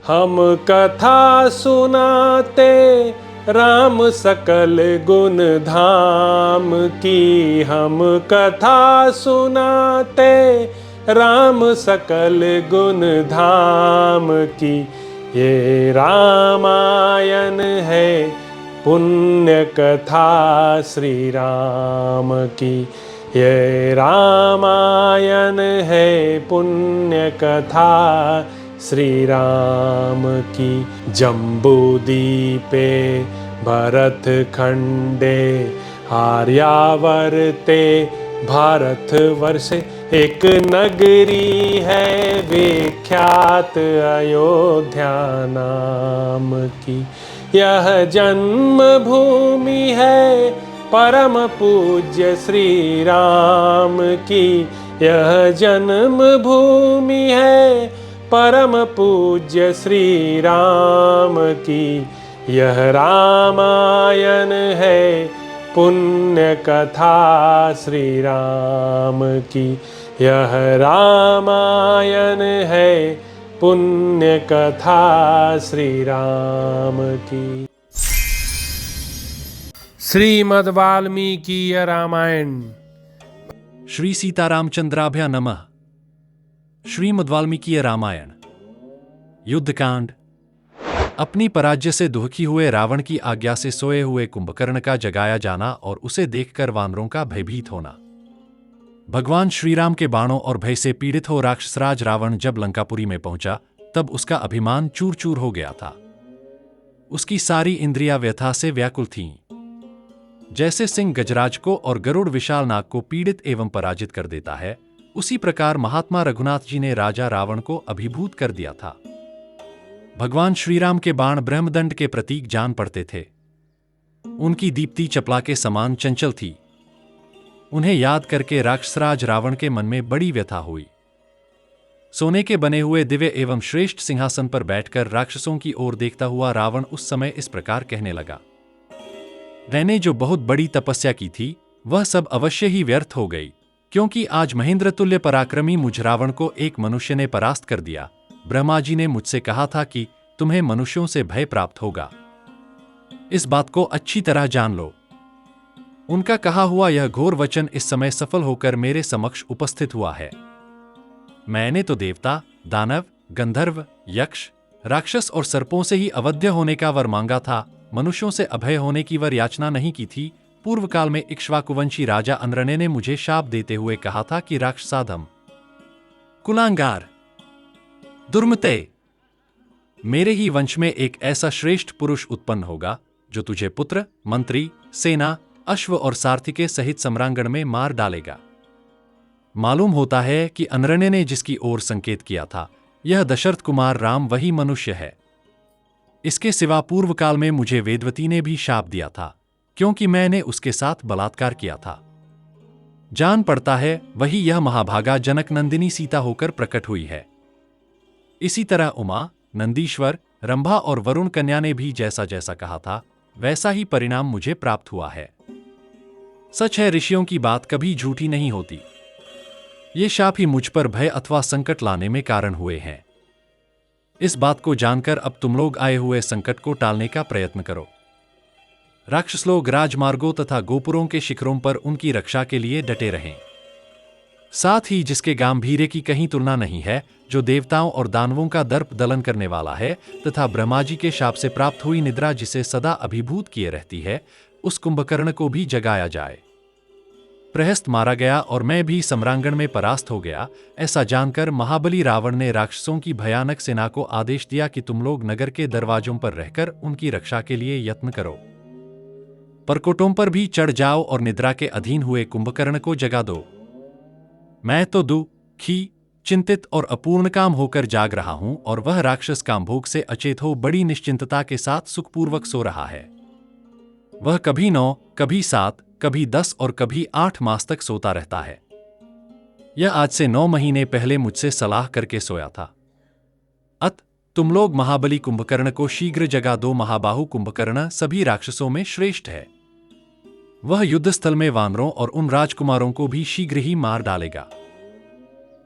हम कथा सुनाते राम सकल गुण धाम की। हम कथा सुनाते राम सकल गुण धाम की। ये रामायण है पुण्य कथा श्री राम की। ये रामायण है पुण्य कथा श्री राम की। जम्बूदीपे भरत खंडे आर्यावर्ते भारत वर्षे। एक नगरी है विख्यात अयोध्या नाम की। यह जन्म भूमि है परम पूज्य श्री राम की। यह जन्म भूमि है परम पूज्य श्री राम की। यह रामायण है पुण्य कथा श्री राम की। यह रामायण है पुण्य कथा श्री राम की। श्रीमद् वाल्मीकि रामायण। श्री सीतारामचंद्राभ्या नमः। श्रीमद् वाल्मीकि रामायण। युद्धकांड। अपनी पराजय से दुखी हुए रावण की आज्ञा से सोए हुए कुंभकर्ण का जगाया जाना और उसे देखकर वानरों का भयभीत होना। भगवान श्रीराम के बाणों और भय से पीड़ित हो राक्षसराज रावण जब लंकापुरी में पहुंचा तब उसका अभिमान चूर चूर हो गया था। उसकी सारी इंद्रियां व्यथा से व्याकुल थीं। जैसे सिंह गजराज को और गरुड़ विशाल नाग को पीड़ित एवं पराजित कर देता है, उसी प्रकार महात्मा रघुनाथ जी ने राजा रावण को अभिभूत कर दिया था। भगवान श्रीराम के बाण ब्रह्मदंड के प्रतीक जान पड़ते थे। उनकी दीप्ति चपला के समान चंचल थी। उन्हें याद करके राक्षसराज रावण के मन में बड़ी व्यथा हुई। सोने के बने हुए दिव्य एवं श्रेष्ठ सिंहासन पर बैठकर राक्षसों की ओर देखता हुआ रावण उस समय इस प्रकार कहने लगा। मैंने जो बहुत बड़ी तपस्या की थी वह सब अवश्य ही व्यर्थ हो गई, क्योंकि आज महेंद्र तुल्य पराक्रमी मुझ रावण को एक मनुष्य ने परास्त कर दिया। ब्रह्मा जी ने मुझसे कहा था कि तुम्हें मनुष्यों से भय प्राप्त होगा। इस बात को अच्छी तरह जान लो। उनका कहा हुआ यह घोर वचन इस समय सफल होकर मेरे समक्ष उपस्थित हुआ है। मैंने तो देवता, दानव, गंधर्व, यक्ष, राक्षस और सर्पों से ही अवध्य होने का वर मांगा था, मनुष्यों से अभय होने की वर याचना नहीं की थी। पूर्व काल में इक्ष्वाकुवंशी राजा अनरण्य ने मुझे शाप देते हुए कहा था कि राक्षसाधम, कुलांगार, दुर्मते, मेरे ही वंश में एक ऐसा श्रेष्ठ पुरुष उत्पन्न होगा जो तुझे पुत्र, मंत्री, सेना, अश्व और सारथी के सहित सम्रांगण में मार डालेगा। मालूम होता है कि अनरण्य ने जिसकी ओर संकेत किया था, यह दशरथ कुमार राम वही मनुष्य है। इसके सिवा पूर्व काल में मुझे वेदवती ने भी शाप दिया था, क्योंकि मैंने उसके साथ बलात्कार किया था। जान पड़ता है वही यह महाभागा जनक नंदिनी सीता होकर प्रकट हुई है। इसी तरह उमा, नंदीश्वर, रंभा और वरुण कन्या ने भी जैसा जैसा कहा था वैसा ही परिणाम मुझे प्राप्त हुआ है। सच है, ऋषियों की बात कभी झूठी नहीं होती। ये शाप ही मुझ पर भय अथवा संकट लाने में कारण हुए हैं। इस बात को जानकर अब तुम लोग आए हुए संकट को टालने का प्रयत्न करो। राक्षस लोग राजमार्गों तथा गोपुरों के शिखरों पर उनकी रक्षा के लिए डटे रहें। साथ ही जिसके गांभीर्य की कहीं तुलना नहीं है, जो देवताओं और दानवों का दर्प दलन करने वाला है, तथा ब्रह्मा जी के शाप से प्राप्त हुई निद्रा जिसे सदा अभिभूत किए रहती है, उस कुंभकर्ण को भी जगाया जाए। प्रहस्त मारा गया और मैं भी सम्रांगण में परास्त हो गया, ऐसा जानकर महाबली रावण ने राक्षसों की भयानक सेना को आदेश दिया कि तुम लोग नगर के दरवाजों पर रहकर उनकी रक्षा के लिए यत्न करो। परकोटों पर भी चढ़ जाओ और निद्रा के अधीन हुए कुंभकर्ण को जगा दो। मैं तो दुखी, चिंतित और अपूर्ण काम होकर जाग रहा हूं और वह राक्षस कामभोग से अचेत हो बड़ी निश्चिंतता के साथ सुखपूर्वक सो रहा है। वह कभी 9, कभी 7, कभी 10 और कभी 8 मास तक सोता रहता है। यह आज से 9 महीने पहले मुझसे सलाह करके सोया था। तुम लोग महाबली कुंभकर्ण को शीघ्र जगा दो। महाबाहु कुंभकर्ण सभी राक्षसों में श्रेष्ठ है। वह युद्धस्थल में वानरों और उन राजकुमारों को भी शीघ्र ही मार डालेगा।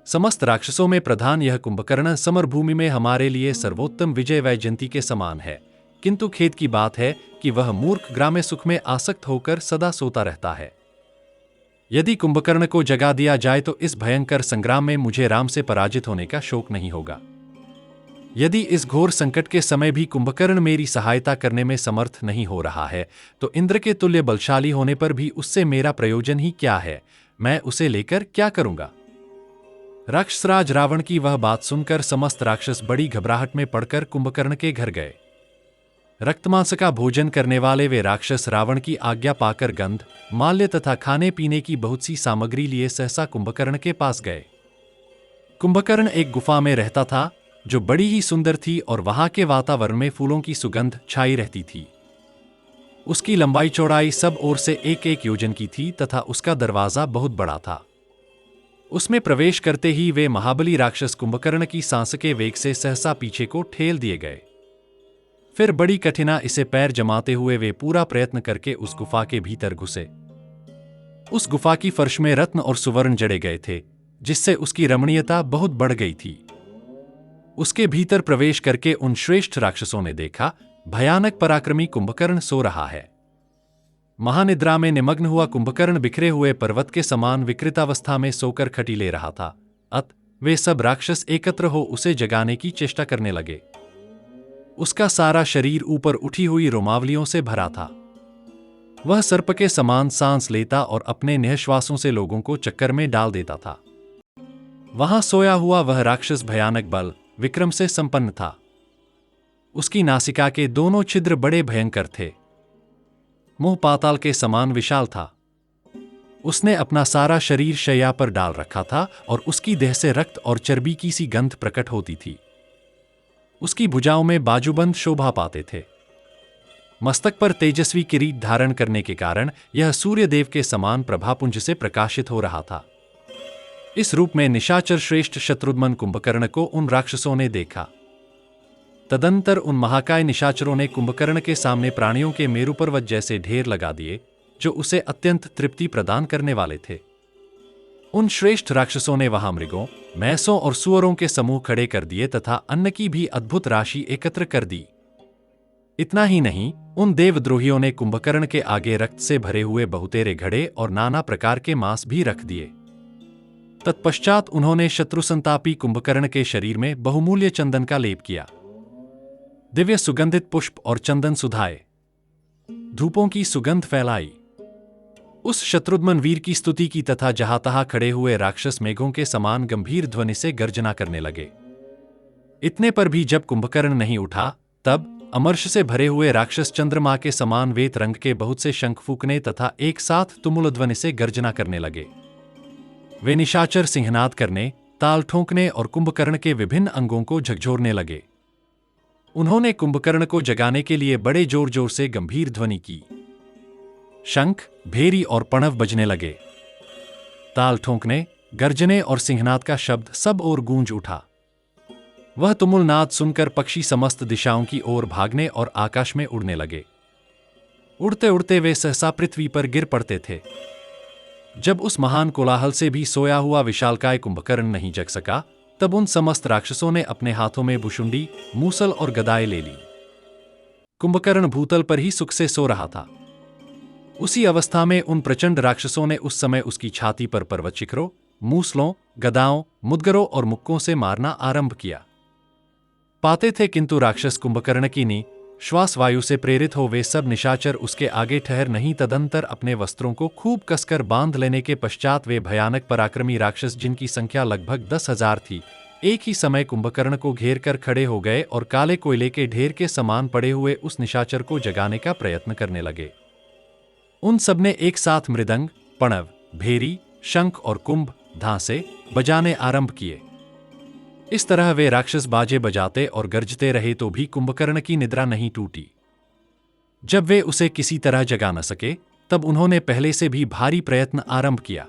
समस्त राक्षसों में प्रधान यह कुंभकर्ण समरभूमि में हमारे लिए सर्वोत्तम विजय वैजयंती के समान है, किंतु खेद की बात है कि वह मूर्ख ग्राम्य सुख में आसक्त होकर सदा सोता रहता है। यदि कुंभकर्ण को जगा दिया जाए तो इस भयंकर संग्राम में मुझे राम से पराजित होने का शोक नहीं होगा। यदि इस घोर संकट के समय भी कुंभकर्ण मेरी सहायता करने में समर्थ नहीं हो रहा है, तो इंद्र के तुल्य बलशाली होने पर भी उससे मेरा प्रयोजन ही क्या है? मैं उसे लेकर क्या करूंगा? राक्षसराज रावण की वह बात सुनकर समस्त राक्षस बड़ी घबराहट में पड़कर कुंभकर्ण के घर गए। रक्तमांस का भोजन करने वाले वे राक्षस रावण की आज्ञा पाकर गंध, माल्य तथा खाने पीने की बहुत सी सामग्री लिए सहसा कुंभकर्ण के पास गए। कुंभकर्ण एक गुफा में रहता था जो बड़ी ही सुंदर थी और वहां के वातावरण में फूलों की सुगंध छाई रहती थी। उसकी लंबाई चौड़ाई सब ओर से 1-1 योजन की थी तथा उसका दरवाजा बहुत बड़ा था। उसमें प्रवेश करते ही वे महाबली राक्षस कुंभकर्ण की सांस के वेग से सहसा पीछे को ठेल दिए गए। फिर बड़ी कठिना इसे पैर जमाते हुए वे पूरा प्रयत्न करके उस गुफा के भीतर घुसे। उस गुफा की फर्श में रत्न और सुवर्ण जड़े गए थे, जिससे उसकी रमणीयता बहुत बढ़ गई थी। उसके भीतर प्रवेश करके उन श्रेष्ठ राक्षसों ने देखा, भयानक पराक्रमी कुंभकर्ण सो रहा है। महानिद्रा में निमग्न हुआ कुंभकर्ण बिखरे हुए पर्वत के समान विकृतावस्था में सोकर खटी ले रहा था। अत वे सब राक्षस एकत्र हो उसे जगाने की चेष्टा करने लगे। उसका सारा शरीर ऊपर उठी हुई रोमावलियों से भरा था। वह सर्प के समान सांस लेता और अपने निःश्वासों से लोगों को चक्कर में डाल देता था। वहां सोया हुआ वह राक्षस भयानक बल विक्रम से संपन्न था। उसकी नासिका के दोनों छिद्र बड़े भयंकर थे। मुंह पाताल के समान विशाल था। उसने अपना सारा शरीर शैया पर डाल रखा था और उसकी देह से रक्त और चर्बी की सी गंध प्रकट होती थी। उसकी भुजाओं में बाजूबंद शोभा पाते थे। मस्तक पर तेजस्वी किरीट धारण करने के कारण यह सूर्यदेव के समान प्रभापुंज से प्रकाशित हो रहा था। इस रूप में निशाचर श्रेष्ठ शत्रुघ्न कुंभकर्ण को उन राक्षसों ने देखा। तदंतर उन महाकाय निशाचरों ने कुंभकर्ण के सामने प्राणियों के मेरु पर्वत जैसे ढेर लगा दिए, जो उसे अत्यंत तृप्ति प्रदान करने वाले थे। उन श्रेष्ठ राक्षसों ने वहां मृगों, भैंसों और सुअरों के समूह खड़े कर दिए तथा अन्न की भी अद्भुत राशि एकत्र कर दी। इतना ही नहीं, उन देवद्रोहियों ने कुंभकर्ण के आगे रक्त से भरे हुए बहुतेरे घड़े और नाना प्रकार के मांस भी रख दिए। तत्पश्चात उन्होंने शत्रुसंतापी कुंभकर्ण के शरीर में बहुमूल्य चंदन का लेप किया। दिव्य सुगंधित पुष्प और चंदन सुधाए धूपों की सुगंध फैलाई। उस शत्रुघ्न वीर की स्तुति की तथा जहां तहां खड़े हुए राक्षस मेघों के समान गंभीर ध्वनि से गर्जना करने लगे। इतने पर भी जब कुंभकर्ण नहीं उठा, तब अमर्ष से भरे हुए राक्षस चंद्रमा के समान वेत रंग के बहुत से शंख फूकने तथा एक साथ तुमुल ध्वनि से गर्जना करने लगे। वे निशाचर सिंहनाद करने, ताल ठोंकने और कुंभकर्ण के विभिन्न अंगों को झकझोरने लगे। उन्होंने कुंभकर्ण को जगाने के लिए बड़े जोर जोर से गंभीर ध्वनि की। शंख, भेरी और पणव बजने लगे। ताल ठोंकने, गर्जने और सिंहनाद का शब्द सब ओर गूंज उठा। वह तुमुल नाद सुनकर पक्षी समस्त दिशाओं की ओर भागने और आकाश में उड़ने लगे। उड़ते उड़ते वे सहसा पृथ्वी पर गिर पड़ते थे। जब उस महान कोलाहल से भी सोया हुआ विशालकाय कुंभकर्ण नहीं जग सका, तब उन समस्त राक्षसों ने अपने हाथों में भुशुंडी, मूसल और गदाएं ले ली। कुंभकर्ण भूतल पर ही सुख से सो रहा था। उसी अवस्था में उन प्रचंड राक्षसों ने उस समय उसकी छाती पर पर्वत शिखरों, मूसलों, गदाओं, मुदगरों और मुक्कों से मारना आरंभ किया। पाते थे, किंतु राक्षस कुंभकर्ण की नी श्वास वायु से प्रेरित हो वे सब निशाचर उसके आगे ठहर नहीं। तदंतर अपने वस्त्रों को खूब कसकर बांध लेने के पश्चात वे भयानक पराक्रमी राक्षस, जिनकी संख्या लगभग 10,000 थी, एक ही समय कुंभकर्ण को घेर कर खड़े हो गए और काले कोयले के ढेर के समान पड़े हुए उस निशाचर को जगाने का प्रयत्न करने लगे। उन सबने एक साथ मृदंग, पणव, भेरी, शंख और कुंभ, धांसे बजाने आरंभ किए। इस तरह वे राक्षस बाजे बजाते और गरजते रहे तो भी कुंभकर्ण की निद्रा नहीं टूटी। जब वे उसे किसी तरह जगा न सके, तब उन्होंने पहले से भी भारी प्रयत्न आरंभ किया।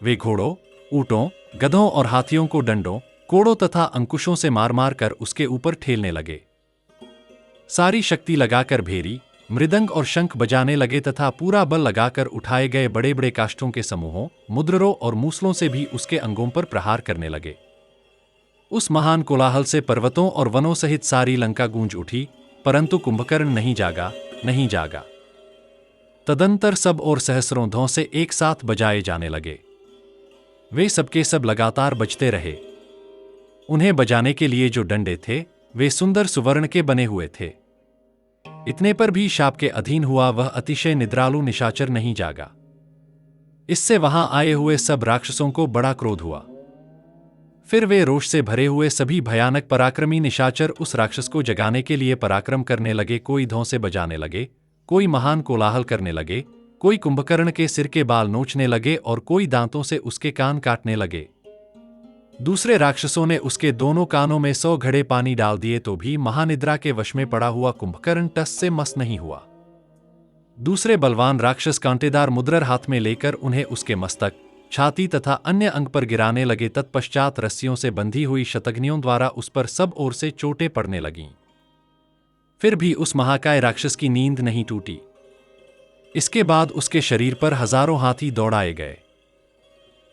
वे घोड़ों, ऊंटों, गधों और हाथियों को डंडों, कोड़ों तथा अंकुशों से मार मार कर उसके ऊपर ठेलने लगे। सारी शक्ति लगाकर भेरी, मृदंग और शंख बजाने लगे तथा पूरा बल लगाकर उठाए गए बड़े बड़े काष्ठों के समूहों, मुद्ररों और मूसलों से भी उसके अंगों पर प्रहार करने लगे। उस महान कोलाहल से पर्वतों और वनों सहित सारी लंका गूंज उठी, परंतु कुंभकर्ण नहीं जागा, नहीं जागा। तदंतर सब और सहस्रों धौंसे एक साथ बजाए जाने लगे। वे सबके सब लगातार बजते रहे। उन्हें बजाने के लिए जो डंडे थे वे सुंदर सुवर्ण के बने हुए थे। इतने पर भी शाप के अधीन हुआ वह अतिशय निद्रालु निशाचर नहीं जागा। इससे वहां आए हुए सब राक्षसों को बड़ा क्रोध हुआ। फिर वे रोष से भरे हुए सभी भयानक पराक्रमी निशाचर उस राक्षस को जगाने के लिए पराक्रम करने लगे। कोई धौंसे बजाने लगे, कोई महान कोलाहल करने लगे, कोई कुंभकर्ण के सिर के बाल नोचने लगे और कोई दांतों से उसके कान काटने लगे। दूसरे राक्षसों ने उसके दोनों कानों में 100 घड़े पानी डाल दिए तो भी महानिद्रा के वश में पड़ा हुआ कुंभकर्ण टस से मस नहीं हुआ। दूसरे बलवान राक्षस कांटेदार मुद्रर हाथ में लेकर उन्हें उसके मस्तक, छाती तथा अन्य अंग पर गिराने लगे। तत्पश्चात रस्सियों से बंधी हुई शतघ्नियों द्वारा उस पर सब ओर से चोटें पड़ने लगीं। फिर भी उस महाकाय राक्षस की नींद नहीं टूटी। इसके बाद उसके शरीर पर हजारों हाथी दौड़ाए गए।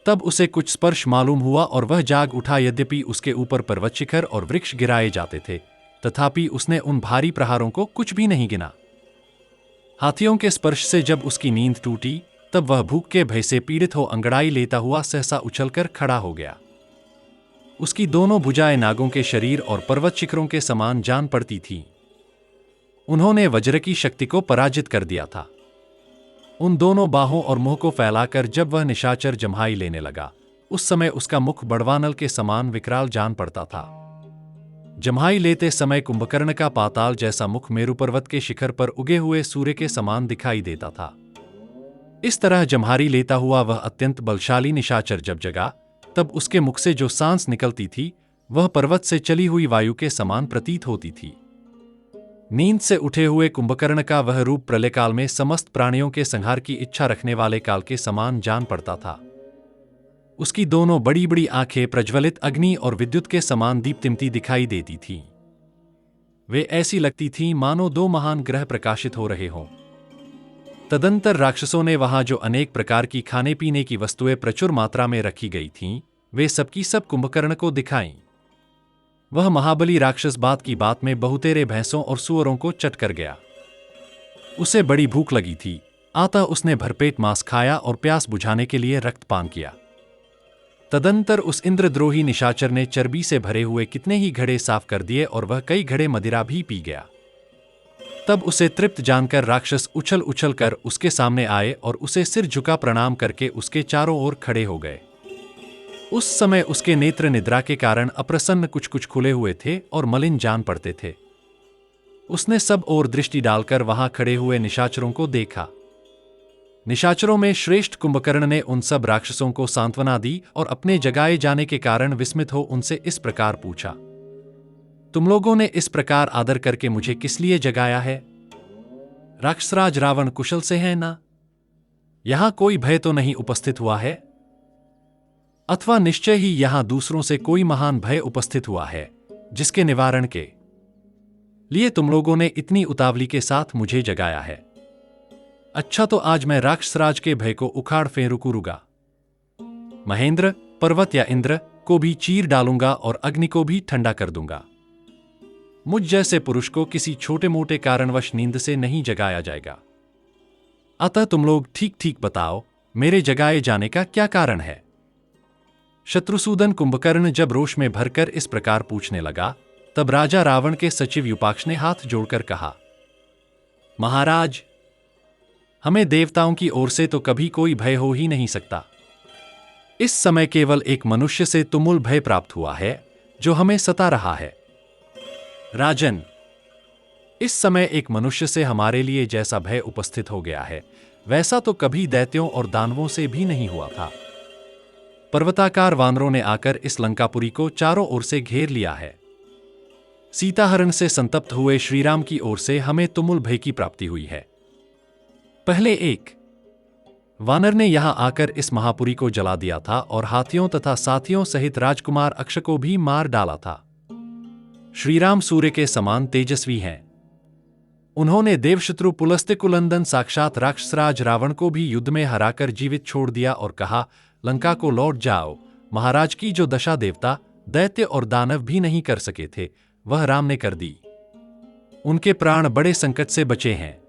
तब उसे कुछ स्पर्श मालूम हुआ और वह जाग उठा। यद्यपि उसके ऊपर पर्वत शिखर और वृक्ष गिराए जाते थे, तथापि उसने उन भारी प्रहारों को कुछ भी नहीं गिना। हाथियों के स्पर्श से जब उसकी नींद टूटी, तब वह भूख के भय से पीड़ित हो अंगड़ाई लेता हुआ सहसा उछलकर खड़ा हो गया। उसकी दोनों भुजाएं नागों के शरीर और पर्वत शिखरों के समान जान पड़ती थीं। उन्होंने वज्र की शक्ति को पराजित कर दिया था। उन दोनों बाहों और मुंह को फैलाकर जब वह निशाचर जम्हाई लेने लगा, उस समय उसका मुख बड़वानल के समान विकराल जान पड़ता था। जम्हाई लेते समय कुंभकर्ण का पाताल जैसा मुख मेरु पर्वत के शिखर पर उगे हुए सूर्य के समान दिखाई देता था। इस तरह जम्हारी लेता हुआ वह अत्यंत बलशाली निशाचर जब जगा, तब उसके मुख से जो सांस निकलती थी वह पर्वत से चली हुई वायु के समान प्रतीत होती थी। नींद से उठे हुए कुंभकर्ण का वह रूप प्रलयकाल में समस्त प्राणियों के संहार की इच्छा रखने वाले काल के समान जान पड़ता था। उसकी दोनों बड़ी बड़ी आंखें प्रज्वलित अग्नि और विद्युत के समान दीप्तिमती दिखाई देती थीं। वे ऐसी लगती थीं मानो दो महान ग्रह प्रकाशित हो रहे हों। तदंतर राक्षसों ने वहां जो अनेक प्रकार की खाने पीने की वस्तुएं प्रचुर मात्रा में रखी गई थीं, वे सबकी सब कुंभकर्ण को दिखाईं। वह महाबली राक्षस बात की बात में बहुतेरे भैंसों और सूअरों को चट कर गया। उसे बड़ी भूख लगी थी, अतः उसने भरपेट मांस खाया और प्यास बुझाने के लिए रक्तपान किया। तदंतर उस इंद्रद्रोही निशाचर ने चर्बी से भरे हुए कितने ही घड़े साफ कर दिए और वह कई घड़े मदिरा भी पी गया। तब उसे तृप्त जानकर राक्षस उछल उछल कर उसके सामने आए और उसे सिर झुका प्रणाम करके उसके चारों ओर खड़े हो गए। उस समय उसके नेत्र निद्रा के कारण अप्रसन्न कुछ कुछ खुले हुए थे और मलिन जान पड़ते थे। उसने सब ओर दृष्टि डालकर वहां खड़े हुए निशाचरों को देखा। निशाचरों में श्रेष्ठ कुंभकर्ण ने उन सब राक्षसों को सांत्वना दी और अपने जगाए जाने के कारण विस्मित हो उनसे इस प्रकार पूछा, तुम लोगों ने इस प्रकार आदर करके मुझे किस लिए जगाया है? राक्षसराज रावण कुशल से है ना? यहां कोई भय तो नहीं उपस्थित हुआ है? अथवा निश्चय ही यहां दूसरों से कोई महान भय उपस्थित हुआ है, जिसके निवारण के लिए तुम लोगों ने इतनी उतावली के साथ मुझे जगाया है? अच्छा, तो आज मैं राक्षसराज के भय को उखाड़ फेंकूंगा। महेंद्र, पर्वत या इंद्र को भी चीर डालूंगा और अग्नि को भी ठंडा कर दूंगा। मुझ जैसे पुरुष को किसी छोटे मोटे कारणवश नींद से नहीं जगाया जाएगा। अतः तुम लोग ठीक ठीक बताओ, मेरे जगाए जाने का क्या कारण है? शत्रुसूदन कुंभकर्ण जब रोष में भरकर इस प्रकार पूछने लगा, तब राजा रावण के सचिव युपाक्ष ने हाथ जोड़कर कहा, महाराज, हमें देवताओं की ओर से तो कभी कोई भय हो ही नहीं सकता। इस समय केवल एक मनुष्य से तुमुल भय प्राप्त हुआ है, जो हमें सता रहा है। राजन, इस समय एक मनुष्य से हमारे लिए जैसा भय उपस्थित हो गया है, वैसा तो कभी दैत्यों और दानवों से भी नहीं हुआ था। पर्वताकार वानरों ने आकर इस लंकापुरी को चारों ओर से घेर लिया है। सीताहरण से संतप्त हुए श्रीराम की ओर से हमें तुमुल भय की प्राप्ति हुई है। पहले एक वानर ने यहां आकर इस महापुरी को जला दिया था और हाथियों तथा साथियों सहित राजकुमार अक्ष को भी मार डाला था। श्रीराम सूर्य के समान तेजस्वी हैं। उन्होंने देवशत्रु पुलस्त्य साक्षात राक्षसराज रावण को भी युद्ध में हराकर जीवित छोड़ दिया और कहा, लंका को लौट जाओ। महाराज की जो दशा देवता, दैत्य और दानव भी नहीं कर सके थे, वह राम ने कर दी। उनके प्राण बड़े संकट से बचे हैं।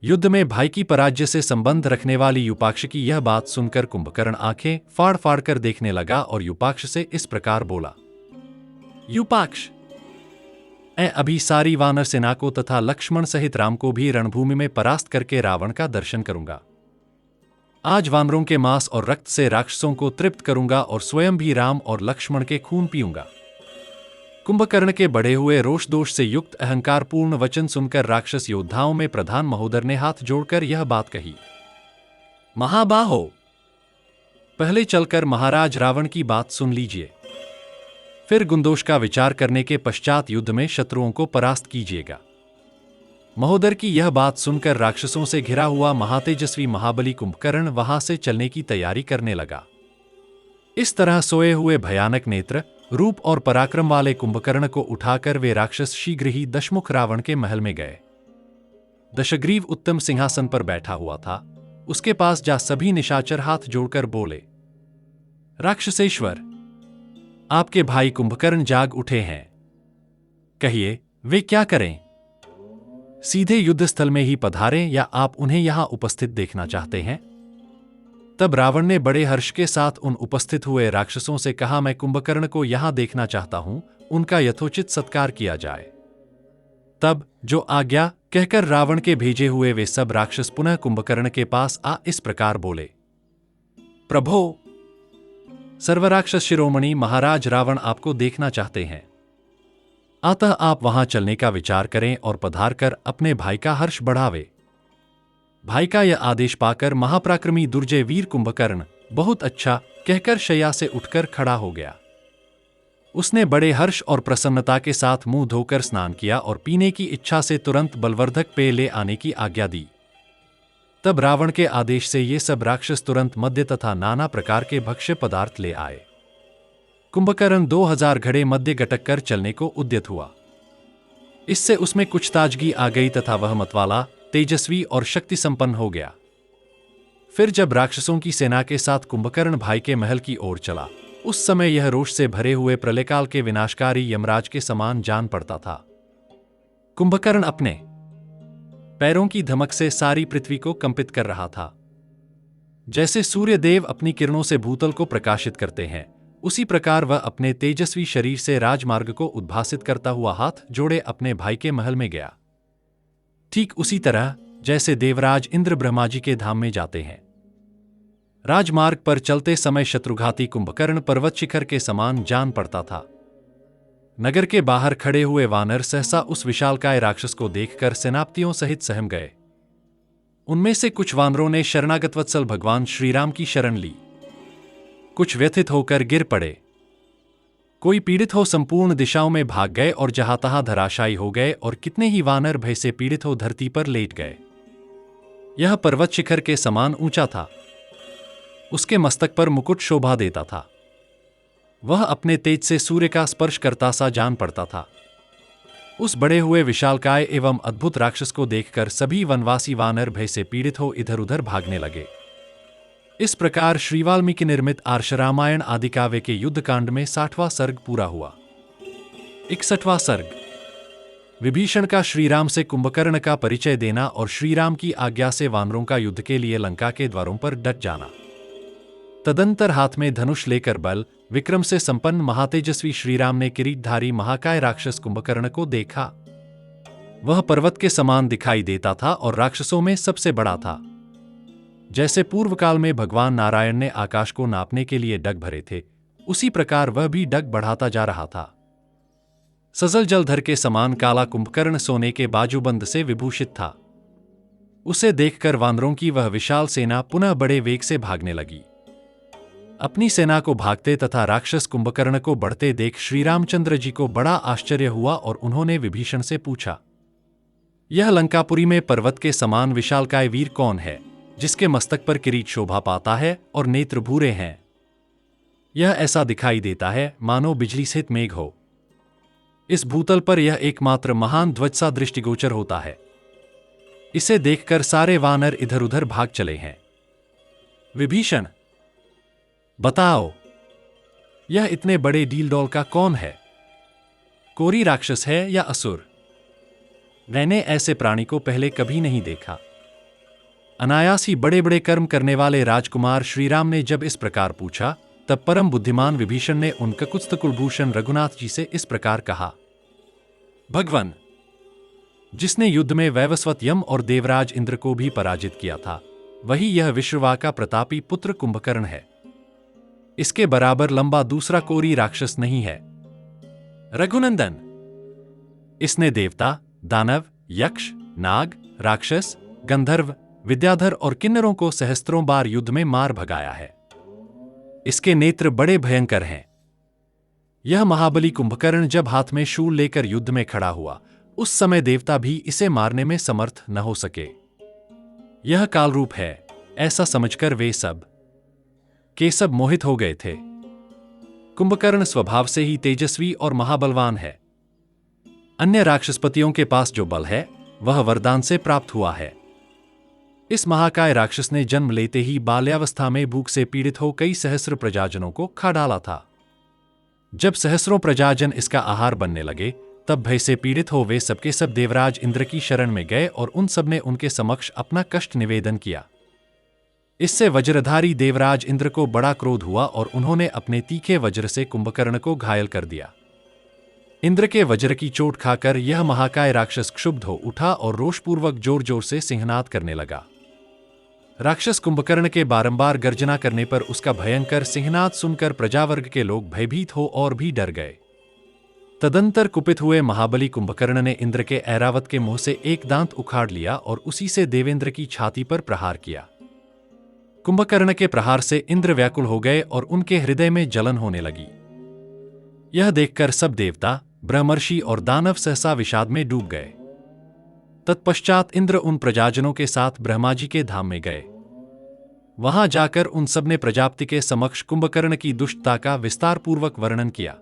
युद्ध में भाई की पराजय से संबंध रखने वाली युपाक्ष की यह बात सुनकर कुंभकर्ण आंखें फाड़ फाड़ कर देखने लगा और युपाक्ष से इस प्रकार बोला, युपाक्ष, मैं अभी सारी वानर सेना को तथा लक्ष्मण सहित राम को भी रणभूमि में परास्त करके रावण का दर्शन करूंगा। आज वानरों के मांस और रक्त से राक्षसों को तृप्त करूंगा और स्वयं भी राम और लक्ष्मण के खून पीऊंगा। कुंभकर्ण के बढ़े हुए रोष दोष से युक्त अहंकारपूर्ण वचन सुनकर राक्षस योद्धाओं में प्रधान महोदर ने हाथ जोड़कर यह बात कही, महाबाहो, पहले चलकर महाराज रावण की बात सुन लीजिए, फिर गुंदोष का विचार करने के पश्चात युद्ध में शत्रुओं को परास्त कीजिएगा। महोदर की यह बात सुनकर राक्षसों से घिरा हुआ महातेजस्वी महाबली कुंभकर्ण वहां से चलने की तैयारी करने लगा। इस तरह सोए हुए भयानक नेत्र, रूप और पराक्रम वाले कुंभकर्ण को उठाकर वे राक्षस शीघ्र ही दशमुख रावण के महल में गए। दशग्रीव उत्तम सिंहासन पर बैठा हुआ था। उसके पास जा सभी निशाचर हाथ जोड़कर बोले, राक्षसेश्वर, आपके भाई कुंभकर्ण जाग उठे हैं, कहिए वे क्या करें? सीधे युद्धस्थल में ही पधारें या आप उन्हें यहां उपस्थित देखना चाहते हैं? तब रावण ने बड़े हर्ष के साथ उन उपस्थित हुए राक्षसों से कहा, मैं कुंभकर्ण को यहां देखना चाहता हूं, उनका यथोचित सत्कार किया जाए। तब जो आज्ञा कहकर रावण के भेजे हुए वे सब राक्षस पुनः कुंभकर्ण के पास आ इस प्रकार बोले, प्रभो, सर्वराक्षस शिरोमणि महाराज रावण आपको देखना चाहते हैं, अतः आप वहां चलने का विचार करें और पधार कर अपने भाई का हर्ष बढ़ावे। भाई का यह आदेश पाकर महापराक्रमी दुर्जय वीर कुंभकर्ण बहुत अच्छा कहकर शैया से उठकर खड़ा हो गया। उसने बड़े हर्ष और प्रसन्नता के साथ मुंह धोकर स्नान किया और पीने की इच्छा से तुरंत बलवर्धक पेय ले आने की आज्ञा दी। तब रावण के आदेश से ये सब राक्षस तुरंत मद्य तथा नाना प्रकार के भक्ष्य पदार्थ ले आए। कुंभकर्ण 2000 घड़े मद्य गटक कर चलने को उद्यत हुआ। इससे उसमें कुछ ताजगी आ गई तथा वह मतवाला, तेजस्वी और शक्ति संपन्न हो गया। फिर जब राक्षसों की सेना के साथ कुंभकर्ण भाई के महल की ओर चला, उस समय यह रोष से भरे हुए प्रलयकाल के विनाशकारी यमराज के समान जान पड़ता था। कुंभकर्ण अपने पैरों की धमक से सारी पृथ्वी को कंपित कर रहा था। जैसे सूर्य देव अपनी किरणों से भूतल को प्रकाशित करते हैं, उसी प्रकार वह अपने तेजस्वी शरीर से राजमार्ग को उद्भासित करता हुआ हाथ जोड़े अपने भाई के महल में गया। ठीक उसी तरह जैसे देवराज इंद्र ब्रह्मा जी के धाम में जाते हैं। राजमार्ग पर चलते समय शत्रुघाती कुंभकर्ण पर्वत शिखर के समान जान पड़ता था। नगर के बाहर खड़े हुए वानर सहसा उस विशालकाय राक्षस को देखकर सेनापतियों सहित सहम गए। उनमें से कुछ वानरों ने शरणागत वत्सल भगवान श्रीराम की शरण ली, कुछ व्यथित होकर गिर पड़े, कोई पीड़ित हो संपूर्ण दिशाओं में भाग गए और जहां तहां धराशायी हो गए और कितने ही वानर भय से पीड़ित हो धरती पर लेट गए। यह पर्वत शिखर के समान ऊंचा था। उसके मस्तक पर मुकुट शोभा देता था। वह अपने तेज से सूर्य का स्पर्श करता सा जान पड़ता था। उस बड़े हुए विशालकाय एवं अद्भुत राक्षस को देखकर सभी वनवासी वानर भय से पीड़ित हो इधर उधर भागने लगे। इस प्रकार श्री वाल्मीकि निर्मित आर्ष रामायण आदि काव्य के युद्धकांड में 60वां सर्ग पूरा हुआ। 61वां सर्ग विभीषण का श्रीराम से कुंभकर्ण का परिचय देना और श्रीराम की आज्ञा से वानरों का युद्ध के लिए लंका के द्वारों पर डट जाना। तदंतर हाथ में धनुष लेकर बल विक्रम से संपन्न महातेजस्वी श्रीराम ने किरीटधारी महाकाय राक्षस कुंभकर्ण को देखा। वह पर्वत के समान दिखाई देता था और राक्षसों में सबसे बड़ा था। जैसे पूर्व काल में भगवान नारायण ने आकाश को नापने के लिए डग भरे थे, उसी प्रकार वह भी डग बढ़ाता जा रहा था। सजल जलधर के समान काला कुंभकर्ण सोने के बाजूबंद से विभूषित था। उसे देखकर वानरों की वह विशाल सेना पुनः बड़े वेग से भागने लगी। अपनी सेना को भागते तथा राक्षस कुंभकर्ण को बढ़ते देख श्रीरामचंद्र जी को बड़ा आश्चर्य हुआ और उन्होंने विभीषण से पूछा, यह लंकापुरी में पर्वत के समान विशालकाय वीर कौन है, जिसके मस्तक पर किरीट शोभा पाता है और नेत्र भूरे हैं? यह ऐसा दिखाई देता है मानो बिजली सहित मेघ हो। इस भूतल पर यह एकमात्र महान ध्वज सा दृष्टिगोचर होता है। इसे देखकर सारे वानर इधर उधर भाग चले हैं। विभीषण, बताओ, यह इतने बड़े डीलडॉल का कौन है? कोरी राक्षस है या असुर? मैंने ऐसे प्राणी को पहले कभी नहीं देखा। अनायास ही बड़े बड़े कर्म करने वाले राजकुमार श्रीराम ने जब इस प्रकार पूछा, तब परम बुद्धिमान विभीषण ने उन ककुत्स्थ कुलभूषण रघुनाथ जी से इस प्रकार कहा। भगवान, जिसने युद्ध में वैवस्वत यम और देवराज इंद्र को भी पराजित किया था, वही यह विश्रवा का प्रतापी पुत्र कुंभकर्ण है। इसके बराबर लंबा दूसरा कोरी राक्षस नहीं है। रघुनंदन, इसने देवता, दानव, यक्ष, नाग, राक्षस, गंधर्व, विद्याधर और किन्नरों को सहस्त्रों बार युद्ध में मार भगाया है। इसके नेत्र बड़े भयंकर हैं। यह महाबली कुंभकर्ण जब हाथ में शूल लेकर युद्ध में खड़ा हुआ, उस समय देवता भी इसे मारने में समर्थ न हो सके। यह कालरूप है, ऐसा समझकर वे सब के सब मोहित हो गए थे। कुंभकर्ण स्वभाव से ही तेजस्वी और महाबलवान है। अन्य राक्षसपतियों के पास जो बल है, वह वरदान से प्राप्त हुआ है। इस महाकाय राक्षस ने जन्म लेते ही बाल्यावस्था में भूख से पीड़ित हो कई सहस्र प्रजाजनों को खा डाला था। जब सहस्रों प्रजाजन इसका आहार बनने लगे, तब भय से पीड़ित हो वे सबके सब देवराज इंद्र की शरण में गए और उन सब ने उनके समक्ष अपना कष्ट निवेदन किया। इससे वज्रधारी देवराज इंद्र को बड़ा क्रोध हुआ और उन्होंने अपने तीखे वज्र से कुंभकर्ण को घायल कर दिया। इंद्र के वज्र की चोट खाकर यह महाकाय राक्षस क्षुब्ध हो उठा और रोषपूर्वक जोर जोर से सिंहनाद करने लगा। राक्षस कुंभकर्ण के बारंबार गर्जना करने पर उसका भयंकर सिंहनाद सुनकर प्रजावर्ग के लोग भयभीत हो और भी डर गए। तदंतर कुपित हुए महाबली कुंभकर्ण ने इंद्र के ऐरावत के मुंह से एक दांत उखाड़ लिया और उसी से देवेंद्र की छाती पर प्रहार किया। कुंभकर्ण के प्रहार से इंद्र व्याकुल हो गए और उनके हृदय में जलन होने लगी। यह देखकर सब देवता, ब्रह्मर्षि और दानव सहसा विषाद में डूब गए। तत्पश्चात इंद्र उन प्रजाजनों के साथ ब्रह्मा जी के धाम में गए। वहां जाकर उन सब ने प्रजापति के समक्ष कुंभकर्ण की दुष्टता का विस्तार पूर्वक वर्णन किया।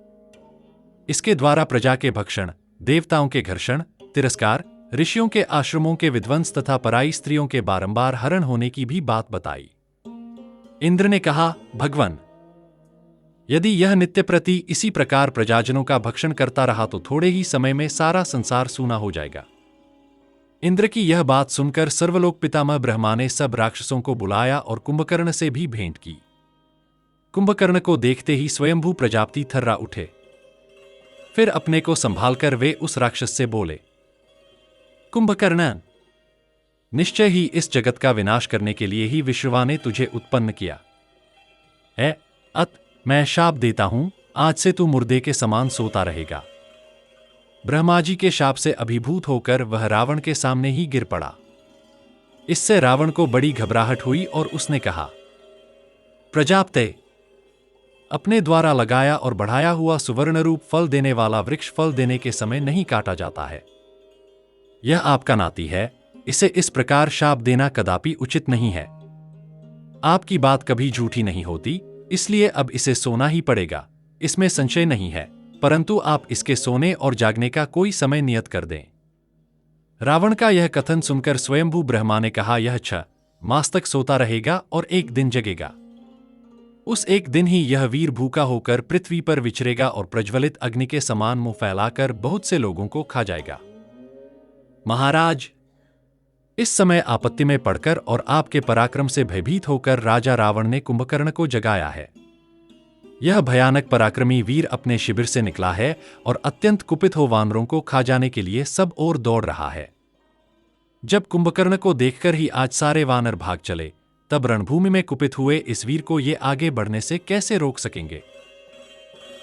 इसके द्वारा प्रजा के भक्षण, देवताओं के घर्षण, तिरस्कार, ऋषियों के आश्रमों के विध्वंस तथा पराई स्त्रियों के बारंबार हरण होने की भी बात बताई। इंद्र ने कहा, भगवान, यदि यह नित्य प्रति इसी प्रकार प्रजाजनों का भक्षण करता रहा तो थोड़े ही समय में सारा संसार सूना हो जाएगा। इंद्र की यह बात सुनकर सर्वलोक पितामह ब्रह्मा ने सब राक्षसों को बुलाया और कुंभकर्ण से भी भेंट की। कुंभकर्ण को देखते ही स्वयंभू प्रजापति थर्रा उठे। फिर अपने को संभालकर वे उस राक्षस से बोले, कुंभकर्ण, निश्चय ही इस जगत का विनाश करने के लिए ही विश्रवा ने तुझे उत्पन्न किया है। मैं शाप देता हूं, आज से तू मुर्दे के समान सोता रहेगा। ब्रह्मा जी के शाप से अभिभूत होकर वह रावण के सामने ही गिर पड़ा। इससे रावण को बड़ी घबराहट हुई और उसने कहा, प्रजापते, अपने द्वारा लगाया और बढ़ाया हुआ सुवर्ण रूप फल देने वाला वृक्ष फल देने के समय नहीं काटा जाता है। यह आपका नाती है, इसे इस प्रकार शाप देना कदापि उचित नहीं है। आपकी बात कभी झूठी नहीं होती, इसलिए अब इसे सोना ही पड़ेगा, इसमें संशय नहीं है, परंतु आप इसके सोने और जागने का कोई समय नियत कर दें। रावण का यह कथन सुनकर स्वयंभू ब्रह्मा ने कहा, यह 6 मास तक सोता रहेगा और एक दिन जगेगा। उस एक दिन ही यह वीर भूखा होकर पृथ्वी पर विचरेगा और प्रज्वलित अग्नि के समान मुंह फैलाकर बहुत से लोगों को खा जाएगा। महाराज, इस समय आपत्ति में पड़कर और आपके पराक्रम से भयभीत होकर राजा रावण ने कुंभकर्ण को जगाया है। यह भयानक पराक्रमी वीर अपने शिविर से निकला है और अत्यंत कुपित हो वानरों को खा जाने के लिए सब ओर दौड़ रहा है। जब कुंभकर्ण को देखकर ही आज सारे वानर भाग चले, तब रणभूमि में कुपित हुए इस वीर को ये आगे बढ़ने से कैसे रोक सकेंगे।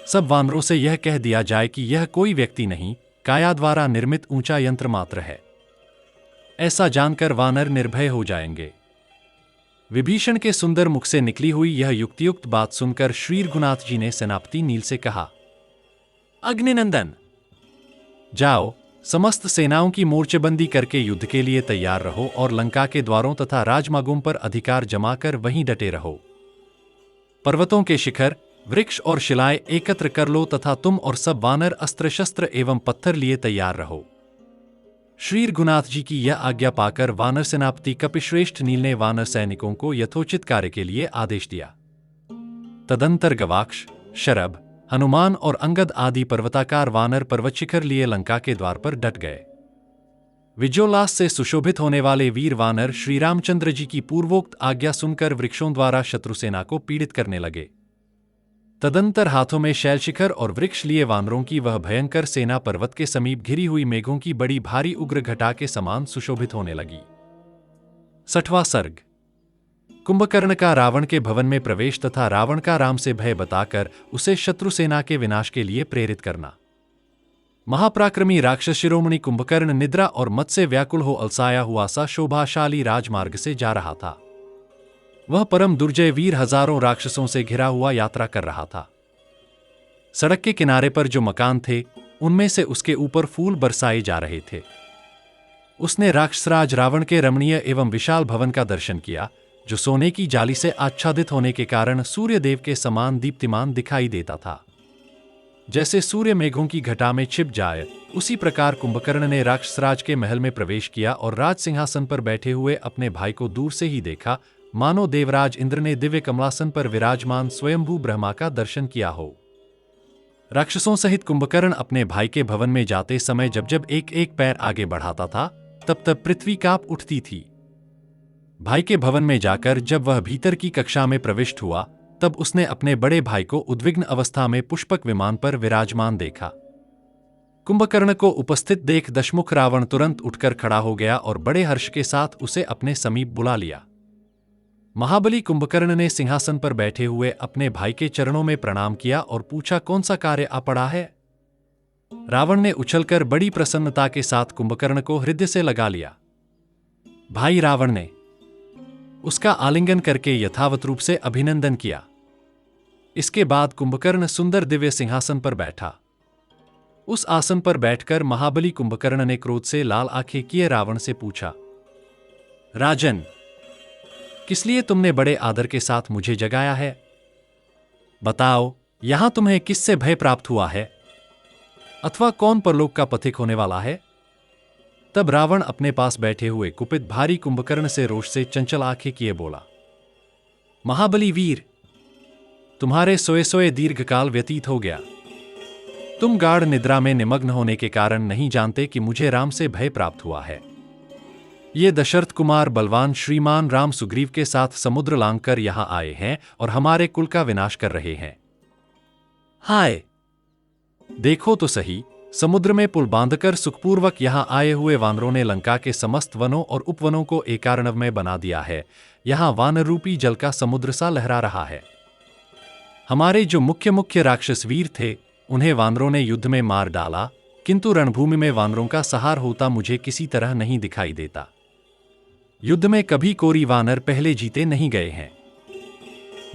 सब वानरों से यह कह दिया जाए कि यह कोई व्यक्ति नहीं, काया द्वारा निर्मित ऊंचा यंत्र मात्र है। ऐसा जानकर वानर निर्भय हो जाएंगे। विभीषण के सुंदर मुख से निकली हुई यह युक्तियुक्त बात सुनकर श्री रघुनाथ जी ने सेनापति नील से कहा, अग्निनंदन, जाओ, समस्त सेनाओं की मोर्चेबंदी करके युद्ध के लिए तैयार रहो और लंका के द्वारों तथा राजमार्गों पर अधिकार जमाकर वहीं डटे रहो। पर्वतों के शिखर, वृक्ष और शिलाएं एकत्र कर लो तथा तुम और सब वानर अस्त्र शस्त्र एवं पत्थर लिए तैयार रहो। श्री रघुनाथ जी की यह आज्ञा पाकर वानर सेनापति कपिश्रेष्ठ नील ने वानर सैनिकों को यथोचित कार्य के लिए आदेश दिया। तदंतर गवाक्ष, शरभ, हनुमान और अंगद आदि पर्वताकार वानर पर्वत शिखर लिए लंका के द्वार पर डट गए। विजयोल्लास से सुशोभित होने वाले वीर वानर श्री रामचंद्र जी की पूर्वोक्त आज्ञा सुनकर वृक्षों द्वारा शत्रुसेना को पीड़ित करने लगे। तदंतर हाथों में शैलशिखर और वृक्ष लिए वानरों की वह भयंकर सेना पर्वत के समीप घिरी हुई मेघों की बड़ी भारी उग्र घटा के समान सुशोभित होने लगी। 6वां सर्ग। कुंभकर्ण का रावण के भवन में प्रवेश तथा रावण का राम से भय बताकर उसे शत्रु सेना के विनाश के लिए प्रेरित करना। महापराक्रमी राक्षस शिरोमणि कुंभकर्ण निद्रा और मत से व्याकुल हो अलसाया हुआ सा शोभाशाली राजमार्ग से जा रहा था। वह परम दुर्जय वीर हजारों राक्षसों से घिरा हुआ यात्रा कर रहा था। सड़क के किनारे पर जो मकान थे उनमें से उसके ऊपर फूल बरसाए जा रहे थे। उसने राक्षसराज रावण के रमणीय एवं विशाल भवन का दर्शन किया, जो सोने की जाली से आच्छादित होने के कारण सूर्यदेव के समान दीप्तिमान दिखाई देता था। जैसे सूर्य मेघों की घटा में छिप जाए, उसी प्रकार कुंभकर्ण ने राक्षसराज के महल में प्रवेश किया और राज सिंहासन पर बैठे हुए अपने भाई को दूर से ही देखा, मानो देवराज इंद्र ने दिव्य कमलासन पर विराजमान स्वयंभू ब्रह्मा का दर्शन किया हो। राक्षसों सहित कुंभकर्ण अपने भाई के भवन में जाते समय जब जब एक एक पैर आगे बढ़ाता था, तब तब पृथ्वी कांप उठती थी। भाई के भवन में जाकर जब वह भीतर की कक्षा में प्रविष्ट हुआ, तब उसने अपने बड़े भाई को उद्विग्न अवस्था में पुष्पक विमान पर विराजमान देखा। कुंभकर्ण को उपस्थित देख दशमुख रावण तुरंत उठकर खड़ा हो गया और बड़े हर्ष के साथ उसे अपने समीप बुला लिया। महाबली कुंभकर्ण ने सिंहासन पर बैठे हुए अपने भाई के चरणों में प्रणाम किया और पूछा, कौन सा कार्य आ पड़ा है? रावण ने उछलकर बड़ी प्रसन्नता के साथ कुंभकर्ण को हृदय से लगा लिया। भाई रावण ने उसका आलिंगन करके यथावत रूप से अभिनंदन किया। इसके बाद कुंभकर्ण सुंदर दिव्य सिंहासन पर बैठा। उस आसन पर बैठकर महाबली कुंभकर्ण ने क्रोध से लाल आंखें किए रावण से पूछा, राजन, किस लिए तुमने बड़े आदर के साथ मुझे जगाया है? बताओ, यहां तुम्हें किससे भय प्राप्त हुआ है, अथवा कौन परलोक का पथिक होने वाला है? तब रावण अपने पास बैठे हुए कुपित भारी कुंभकर्ण से रोष से चंचल आंखें किए बोला, महाबली वीर, तुम्हारे सोए सोए दीर्घकाल व्यतीत हो गया। तुम गाढ़ निद्रा में निमग्न होने के कारण नहीं जानते कि मुझे राम से भय प्राप्त हुआ है। ये दशरथ कुमार बलवान श्रीमान राम सुग्रीव के साथ समुद्र लांघकर यहां आए हैं और हमारे कुल का विनाश कर रहे हैं। हाय, देखो तो सही, समुद्र में पुल बांधकर सुखपूर्वक यहां आए हुए वानरों ने लंका के समस्त वनों और उपवनों को एकार्णवमय बना दिया है। यहां वानर रूपी जल का समुद्र सा लहरा रहा है। हमारे जो मुख्य मुख्य राक्षस वीर थे, उन्हें वानरों ने युद्ध में मार डाला, किंतु रणभूमि में वानरों का सहार होता मुझे किसी तरह नहीं दिखाई देता। युद्ध में कभी कोरी वानर पहले जीते नहीं गए हैं।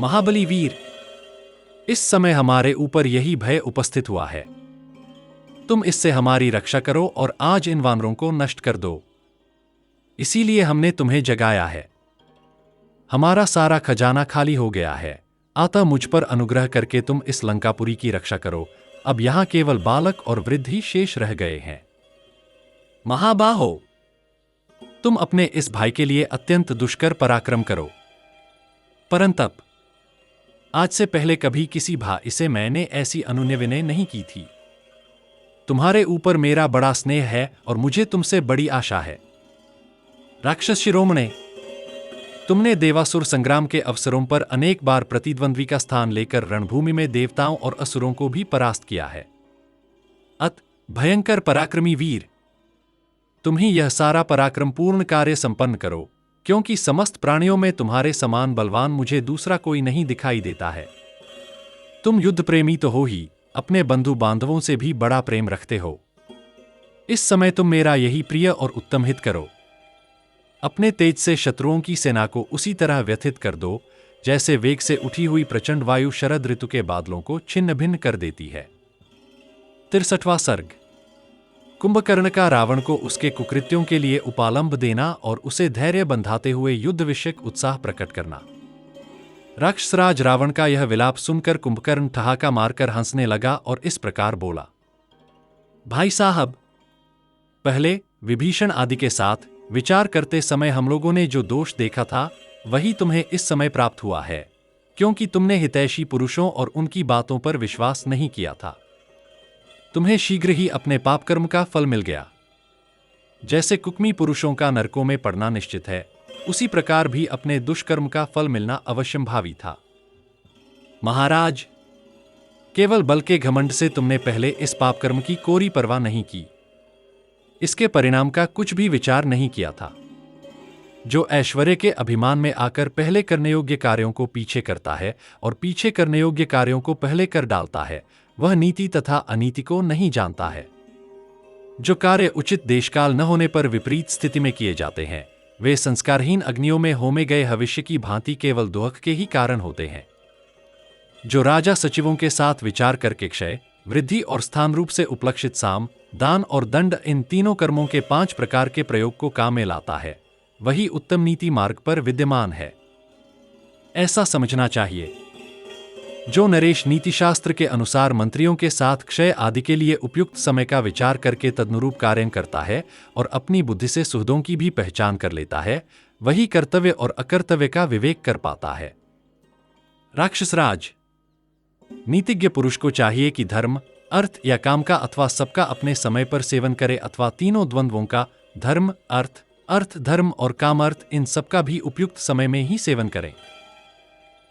महाबली वीर, इस समय हमारे ऊपर यही भय उपस्थित हुआ है। तुम इससे हमारी रक्षा करो और आज इन वानरों को नष्ट कर दो। इसीलिए हमने तुम्हें जगाया है। हमारा सारा खजाना खाली हो गया है, अतः मुझ पर अनुग्रह करके तुम इस लंकापुरी की रक्षा करो। अब यहां केवल बालक और वृद्ध ही शेष रह गए हैं। महाबाहो, तुम अपने इस भाई के लिए अत्यंत दुष्कर पराक्रम करो। परंतप आज से पहले कभी किसी भाई से मैंने ऐसी अनुनय विनय नहीं की थी। तुम्हारे ऊपर मेरा बड़ा स्नेह है और मुझे तुमसे बड़ी आशा है। राक्षस शिरोमणे, तुमने देवासुर संग्राम के अवसरों पर अनेक बार प्रतिद्वंद्वी का स्थान लेकर रणभूमि में देवताओं और असुरों को भी परास्त किया है। अत भयंकर पराक्रमी वीर, तुम ही यह सारा पराक्रमपूर्ण कार्य संपन्न करो, क्योंकि समस्त प्राणियों में तुम्हारे समान बलवान मुझे दूसरा कोई नहीं दिखाई देता है। तुम युद्ध प्रेमी तो हो ही, अपने बंधु बांधवों से भी बड़ा प्रेम रखते हो। इस समय तुम मेरा यही प्रिय और उत्तम हित करो। अपने तेज से शत्रुओं की सेना को उसी तरह व्यथित कर दो, जैसे वेग से उठी हुई प्रचंड वायु शरद ऋतु के बादलों को छिन्न भिन्न कर देती है। 63वां सर्ग। कुंभकर्ण का रावण को उसके कुकृत्यों के लिए उपालंब देना और उसे धैर्य बंधाते हुए युद्ध विषयक उत्साह प्रकट करना। राक्षसराज रावण का यह विलाप सुनकर कुंभकर्ण ठहाका मारकर हंसने लगा और इस प्रकार बोला, भाई साहब, पहले विभीषण आदि के साथ विचार करते समय हम लोगों ने जो दोष देखा था वही तुम्हें इस समय प्राप्त हुआ है, क्योंकि तुमने हितैषी पुरुषों और उनकी बातों पर विश्वास नहीं किया था। तुम्हें शीघ्र ही अपने पापकर्म का फल मिल गया। जैसे कुकर्मी पुरुषों का नरकों में पड़ना निश्चित है, उसी प्रकार भी अपने दुष्कर्म का फल मिलना अवश्यंभावी था। महाराज, केवल बल के घमंड से तुमने पहले इस पापकर्म की कोरी परवाह नहीं की, इसके परिणाम का कुछ भी विचार नहीं किया था। जो ऐश्वर्य के अभिमान में आकर पहले करने योग्य कार्यों को पीछे करता है और पीछे करने योग्य कार्यों को पहले कर डालता है, वह नीति तथा अनीति को नहीं जानता है। जो कार्य उचित देशकाल न होने पर विपरीत स्थिति में किए जाते हैं, वे संस्कारहीन अग्नियों में होमे गए भविष्य की भांति केवल दुख के ही कारण होते हैं। जो राजा सचिवों के साथ विचार करके क्षय, वृद्धि और स्थान रूप से उपलक्षित साम, दान और दंड, इन तीनों कर्मों के 5 प्रकार के प्रयोग को काम में लाता है, वही उत्तम नीति मार्ग पर विद्यमान है, ऐसा समझना चाहिए। जो नरेश नीतिशास्त्र के अनुसार मंत्रियों के साथ क्षय आदि के लिए उपयुक्त समय का विचार करके तदनुरूप कार्य करता है और अपनी बुद्धि से सुहृदों की भी पहचान कर लेता है, वही कर्तव्य और अकर्तव्य का विवेक कर पाता है। राक्षसराज, नीतिज्ञ पुरुष को चाहिए कि धर्म, अर्थ या काम का अथवा सबका अपने समय पर सेवन करे अथवा तीनों द्वंद्वों का, धर्म, अर्थ, धर्म और काम, अर्थ, इन सबका भी उपयुक्त समय में ही सेवन करें।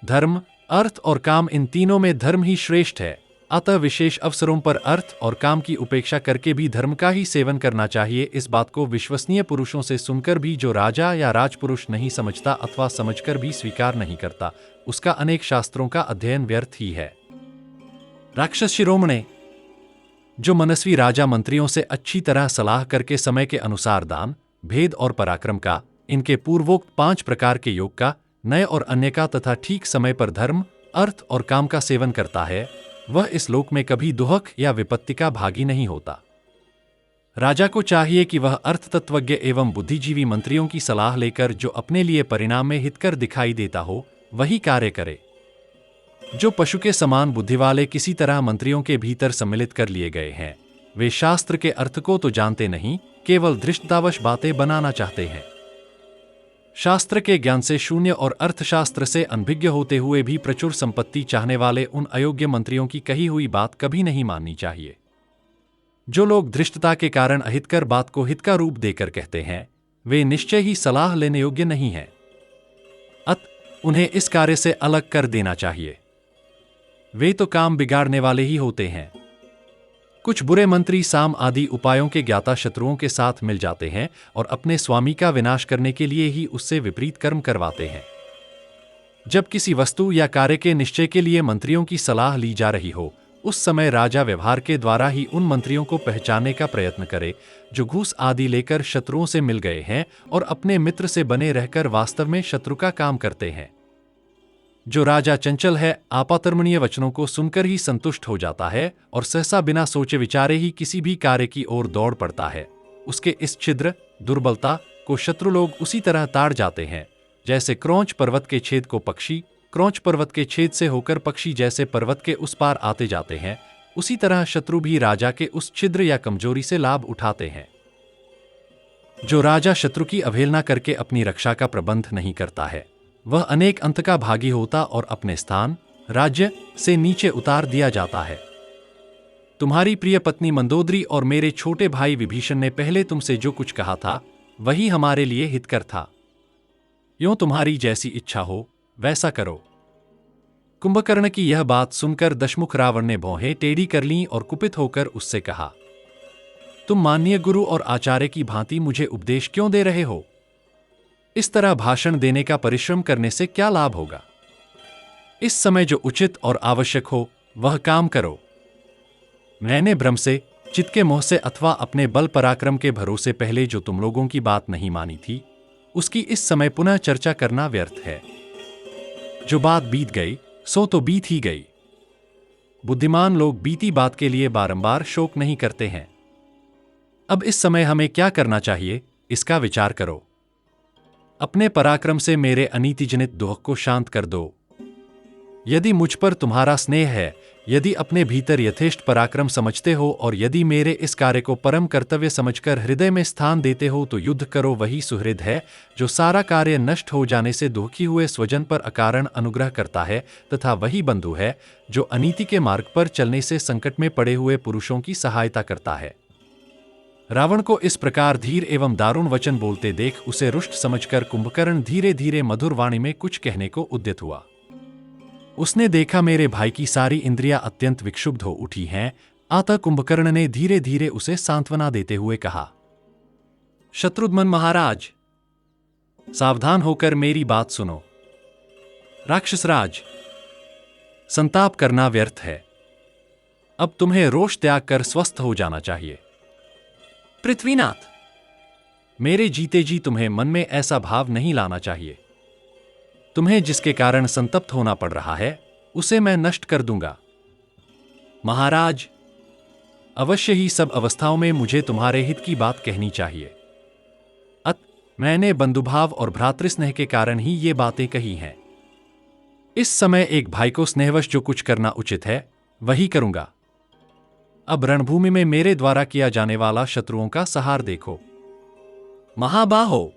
धर्म, अर्थ और काम, इन तीनों में धर्म ही श्रेष्ठ है, अतः विशेष अवसरों पर अर्थ और काम की उपेक्षा करके भी धर्म का ही सेवन करना चाहिए। इस बात को विश्वसनीय पुरुषों से सुनकर भी जो राजा या राजपुरुष नहीं समझता अथवा समझकर भी स्वीकार नहीं करता, उसका अनेक शास्त्रों का अध्ययन व्यर्थ ही है। राक्षस शिरोमणे, जो मनस्वी राजा मंत्रियों से अच्छी तरह सलाह करके समय के अनुसार दान, भेद और पराक्रम का, इनके पूर्वोक्त 5 प्रकार के योग का, नए और अन्य का तथा ठीक समय पर धर्म, अर्थ और काम का सेवन करता है, वह इस लोक में कभी दुहक या विपत्ति का भागी नहीं होता। राजा को चाहिए कि वह अर्थतत्वज्ञ एवं बुद्धिजीवी मंत्रियों की सलाह लेकर जो अपने लिए परिणाम में हितकर दिखाई देता हो, वही कार्य करे। जो पशु के समान बुद्धि वाले किसी तरह मंत्रियों के भीतर सम्मिलित कर लिए गए हैं, वे शास्त्र के अर्थ को तो जानते नहीं, केवल धृष्टतावश बातें बनाना चाहते हैं। शास्त्र के ज्ञान से शून्य और अर्थशास्त्र से अनभिज्ञ होते हुए भी प्रचुर संपत्ति चाहने वाले उन अयोग्य मंत्रियों की कही हुई बात कभी नहीं माननी चाहिए। जो लोग धृष्टता के कारण अहितकर बात को हित का रूप देकर कहते हैं, वे निश्चय ही सलाह लेने योग्य नहीं हैं। उन्हें इस कार्य से अलग कर देना चाहिए। वे तो काम बिगाड़ने वाले ही होते हैं। कुछ बुरे मंत्री साम आदि उपायों के ज्ञाता शत्रुओं के साथ मिल जाते हैं और अपने स्वामी का विनाश करने के लिए ही उससे विपरीत कर्म करवाते हैं। जब किसी वस्तु या कार्य के निश्चय के लिए मंत्रियों की सलाह ली जा रही हो, उस समय राजा व्यवहार के द्वारा ही उन मंत्रियों को पहचानने का प्रयत्न करे जो घूस आदि लेकर शत्रुओं से मिल गए हैं और अपने मित्र से बने रहकर वास्तव में शत्रु का काम करते हैं। जो राजा चंचल है, आपातर्मणीय वचनों को सुनकर ही संतुष्ट हो जाता है और सहसा बिना सोचे विचारे ही किसी भी कार्य की ओर दौड़ पड़ता है, उसके इस छिद्र दुर्बलता को शत्रु लोग उसी तरह ताड़ जाते हैं जैसे क्रौंच पर्वत के छेद को पक्षी क्रौंच पर्वत के छेद से होकर पक्षी जैसे पर्वत के उस पार आते जाते हैं, उसी तरह शत्रु भी राजा के उस छिद्र या कमजोरी से लाभ उठाते हैं। जो राजा शत्रु की अवहेलना करके अपनी रक्षा का प्रबंध नहीं करता है, वह अनेक अंत का भागी होता और अपने स्थान राज्य से नीचे उतार दिया जाता है। तुम्हारी प्रिय पत्नी मंदोदरी और मेरे छोटे भाई विभीषण ने पहले तुमसे जो कुछ कहा था, वही हमारे लिए हितकर था। यूं तुम्हारी जैसी इच्छा हो वैसा करो। कुंभकर्ण की यह बात सुनकर दशमुख रावण ने भौहें टेढ़ी कर लीं और कुपित होकर उससे कहा, तुम माननीय गुरु और आचार्य की भांति मुझे उपदेश क्यों दे रहे हो? इस तरह भाषण देने का परिश्रम करने से क्या लाभ होगा? इस समय जो उचित और आवश्यक हो वह काम करो। मैंने भ्रम से, चित्त के मोह से अथवा अपने बल पराक्रम के भरोसे पहले जो तुम लोगों की बात नहीं मानी थी, उसकी इस समय पुनः चर्चा करना व्यर्थ है। जो बात बीत गई सो तो बीत ही गई। बुद्धिमान लोग बीती बात के लिए बारंबार शोक नहीं करते हैं। अब इस समय हमें क्या करना चाहिए, इसका विचार करो। अपने पराक्रम से मेरे अनीतिजनित दुख को शांत कर दो। यदि मुझ पर तुम्हारा स्नेह है, यदि अपने भीतर यथेष्ट पराक्रम समझते हो और यदि मेरे इस कार्य को परम कर्तव्य समझकर हृदय में स्थान देते हो तो युद्ध करो। वही सुहृद है जो सारा कार्य नष्ट हो जाने से दुखी हुए स्वजन पर अकारण अनुग्रह करता है, तथा वही बंधु है जो अनीति के मार्ग पर चलने से संकट में पड़े हुए पुरुषों की सहायता करता है। रावण को इस प्रकार धीर एवं दारुण वचन बोलते देख उसे रुष्ट समझकर कुंभकर्ण धीरे धीरे मधुर वाणी में कुछ कहने को उद्यत हुआ। उसने देखा मेरे भाई की सारी इंद्रियां अत्यंत विक्षुब्ध हो उठी हैं। अतः कुंभकर्ण ने धीरे धीरे उसे सांत्वना देते हुए कहा, शत्रुघ्न महाराज, सावधान होकर मेरी बात सुनो। राक्षसराज, संताप करना व्यर्थ है। अब तुम्हें रोष त्याग कर स्वस्थ हो जाना चाहिए। पृथ्वीनाथ, मेरे जीते जी तुम्हें मन में ऐसा भाव नहीं लाना चाहिए। तुम्हें जिसके कारण संतप्त होना पड़ रहा है उसे मैं नष्ट कर दूंगा। महाराज, अवश्य ही सब अवस्थाओं में मुझे तुम्हारे हित की बात कहनी चाहिए। मैंने बंधुभाव और भ्रातृस्नेह के कारण ही ये बातें कही हैं। इस समय एक भाई को स्नेहवश जो कुछ करना उचित है वही करूंगा। अब रणभूमि में मेरे द्वारा किया जाने वाला शत्रुओं का सहार देखो। महाबाहो,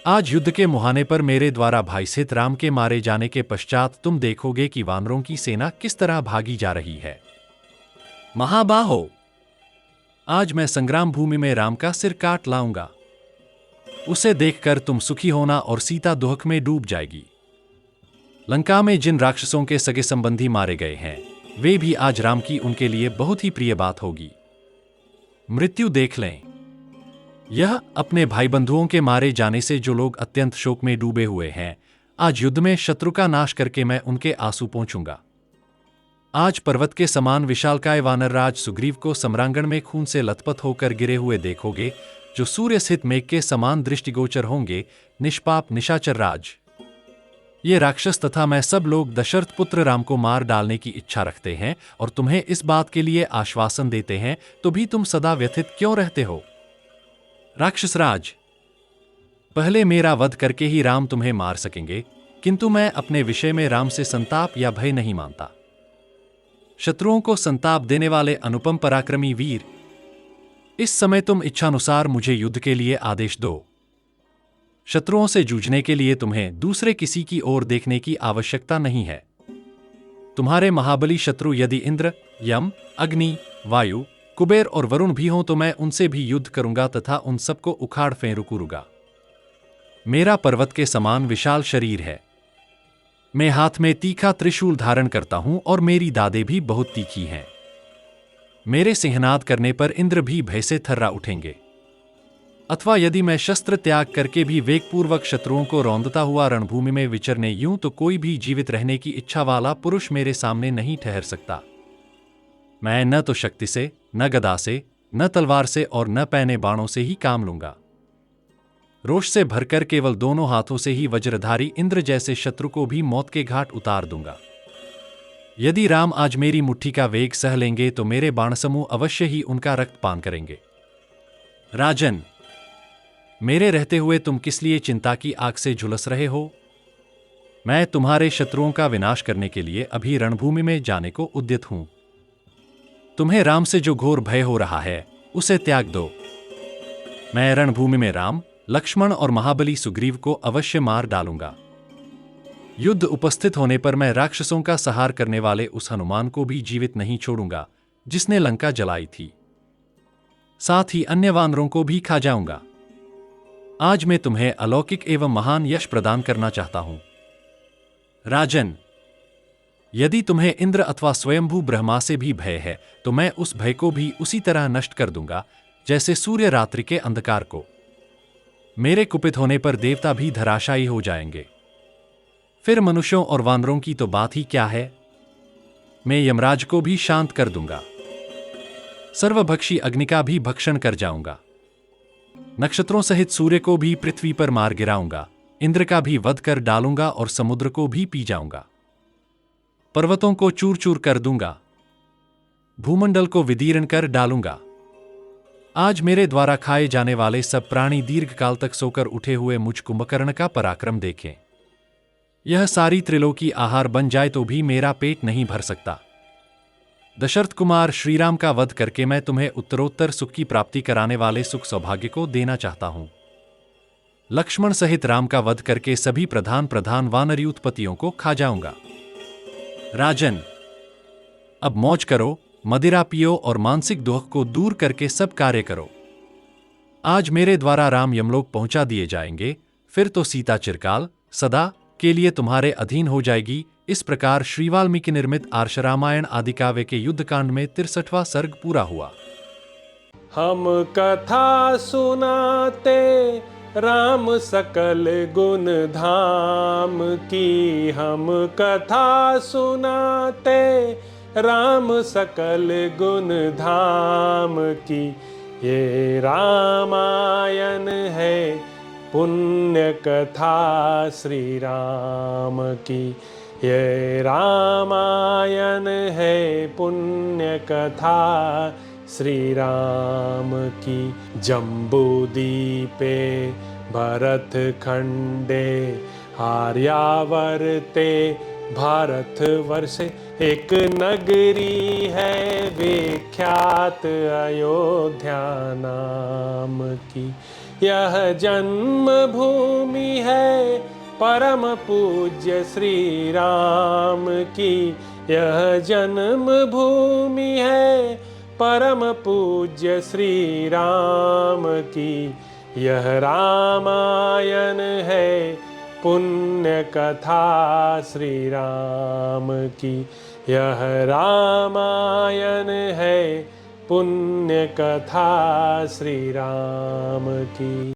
आज युद्ध के मुहाने पर मेरे द्वारा भाई सहित राम के मारे जाने के पश्चात तुम देखोगे कि वानरों की सेना किस तरह भागी जा रही है। महाबाहो, आज मैं संग्राम भूमि में राम का सिर काट लाऊंगा। उसे देखकर तुम सुखी होना और सीता दुख में डूब जाएगी। लंका में जिन राक्षसों के सगे संबंधी मारे गए हैं वे भी आज राम की उनके लिए बहुत ही प्रिय बात होगी। मृत्यु देख लें। यह अपने भाई बंधुओं के मारे जाने से जो लोग अत्यंत शोक में डूबे हुए हैं, आज युद्ध में शत्रु का नाश करके मैं उनके आंसू पोंछूंगा। आज पर्वत के समान विशालकाय वानरराज सुग्रीव को सम्रांगण में खून से लथपथ होकर गिरे हुए देखोगे, जो सूर्य स्थित मेघ के समान दृष्टिगोचर होंगे। निष्पाप निशाचर राज, ये राक्षस तथा मैं सब लोग दशरथ पुत्र राम को मार डालने की इच्छा रखते हैं और तुम्हें इस बात के लिए आश्वासन देते हैं, तो भी तुम सदा व्यथित क्यों रहते हो? राक्षसराज, पहले मेरा वध करके ही राम तुम्हें मार सकेंगे, किंतु मैं अपने विषय में राम से संताप या भय नहीं मानता। शत्रुओं को संताप देने वाले अनुपम पराक्रमी वीर, इस समय तुम इच्छानुसार मुझे युद्ध के लिए आदेश दो। शत्रुओं से जूझने के लिए तुम्हें दूसरे किसी की ओर देखने की आवश्यकता नहीं है। तुम्हारे महाबली शत्रु यदि इंद्र, यम, अग्नि, वायु, कुबेर और वरुण भी हों तो मैं उनसे भी युद्ध करूंगा तथा उन सबको उखाड़ फेंकूंगा। मेरा पर्वत के समान विशाल शरीर है। मैं हाथ में तीखा त्रिशूल धारण करता हूं और मेरी दादें भी बहुत तीखी हैं। मेरे सिंहनाद करने पर इंद्र भी भय से थर्रा उठेंगे। अथवा यदि मैं शस्त्र त्याग करके भी वेगपूर्वक शत्रुओं को रौंदता हुआ रणभूमि में विचरने यूं तो कोई भी जीवित रहने की इच्छा वाला पुरुष मेरे सामने नहीं ठहर सकता। मैं न तो शक्ति से, न गदा से, न तलवार से और न पैने बाणों से ही काम लूंगा। रोष से भरकर केवल दोनों हाथों से ही वज्रधारी इंद्र जैसे शत्रु को भी मौत के घाट उतार दूंगा। यदि राम आज मेरी मुट्ठी का वेग सह लेंगे तो मेरे बाण समूह अवश्य ही उनका रक्तपान करेंगे। राजन, मेरे रहते हुए तुम किस लिए चिंता की आग से झुलस रहे हो? मैं तुम्हारे शत्रुओं का विनाश करने के लिए अभी रणभूमि में जाने को उद्यत हूं। तुम्हें राम से जो घोर भय हो रहा है उसे त्याग दो। मैं रणभूमि में राम, लक्ष्मण और महाबली सुग्रीव को अवश्य मार डालूंगा। युद्ध उपस्थित होने पर मैं राक्षसों का संहार करने वाले उस हनुमान को भी जीवित नहीं छोड़ूंगा जिसने लंका जलाई थी। साथ ही अन्य वानरों को भी खा जाऊंगा। आज मैं तुम्हें अलौकिक एवं महान यश प्रदान करना चाहता हूं। राजन, यदि तुम्हें इंद्र अथवा स्वयंभू ब्रह्मा से भी भय है तो मैं उस भय को भी उसी तरह नष्ट कर दूंगा जैसे सूर्य रात्रि के अंधकार को। मेरे कुपित होने पर देवता भी धराशायी हो जाएंगे। फिर मनुष्यों और वानरों की तो बात ही क्या है। मैं यमराज को भी शांत कर दूंगा। सर्वभक्षी अग्नि का भी भक्षण कर जाऊंगा। नक्षत्रों सहित सूर्य को भी पृथ्वी पर मार गिराऊंगा। इंद्र का भी वध कर डालूंगा और समुद्र को भी पी जाऊंगा। पर्वतों को चूर चूर कर दूंगा। भूमंडल को विदीर्ण कर डालूंगा। आज मेरे द्वारा खाए जाने वाले सब प्राणी दीर्घकाल तक सोकर उठे हुए मुझ कुंभकर्ण का पराक्रम देखें। यह सारी त्रिलोकी आहार बन जाए तो भी मेरा पेट नहीं भर सकता। दशरथ कुमार, श्रीराम का वध करके मैं तुम्हें उत्तरोत्तर सुख की प्राप्ति कराने वाले सुख सौभाग्य को देना चाहता हूं। लक्ष्मण सहित राम का वध करके सभी प्रधान वानरी उत्पत्तियों को खा जाऊंगा। राजन, अब मौज करो, मदिरा पियो और मानसिक दुख को दूर करके सब कार्य करो। आज मेरे द्वारा राम यमलोक पहुंचा दिए जाएंगे, फिर तो सीता चिरकाल सदा के लिए तुम्हारे अधीन हो जाएगी। इस प्रकार श्री वाल्मीकि निर्मित आर्ष रामायण आदि काव्य के युद्धकांड में 63वां सर्ग पूरा हुआ। हम कथा सुनाते राम सकल गुण धाम की, हम कथा सुनाते राम सकल गुण धाम की। ये रामायण है पुण्य कथा श्री राम की, ये रामायण है पुण्य कथा श्री राम की। जम्बूदीपे भरत खंडे आर्यावर्ते भारत वर्षे एक नगरी है विख्यात अयोध्या नाम की। यह जन्म भूमि है परम पूज्य श्री राम की, यह जन्म भूमि है परम पूज्य श्री राम की। यह रामायण है पुण्य कथा श्री राम की, यह रामायण है पुण्य कथा श्री राम की।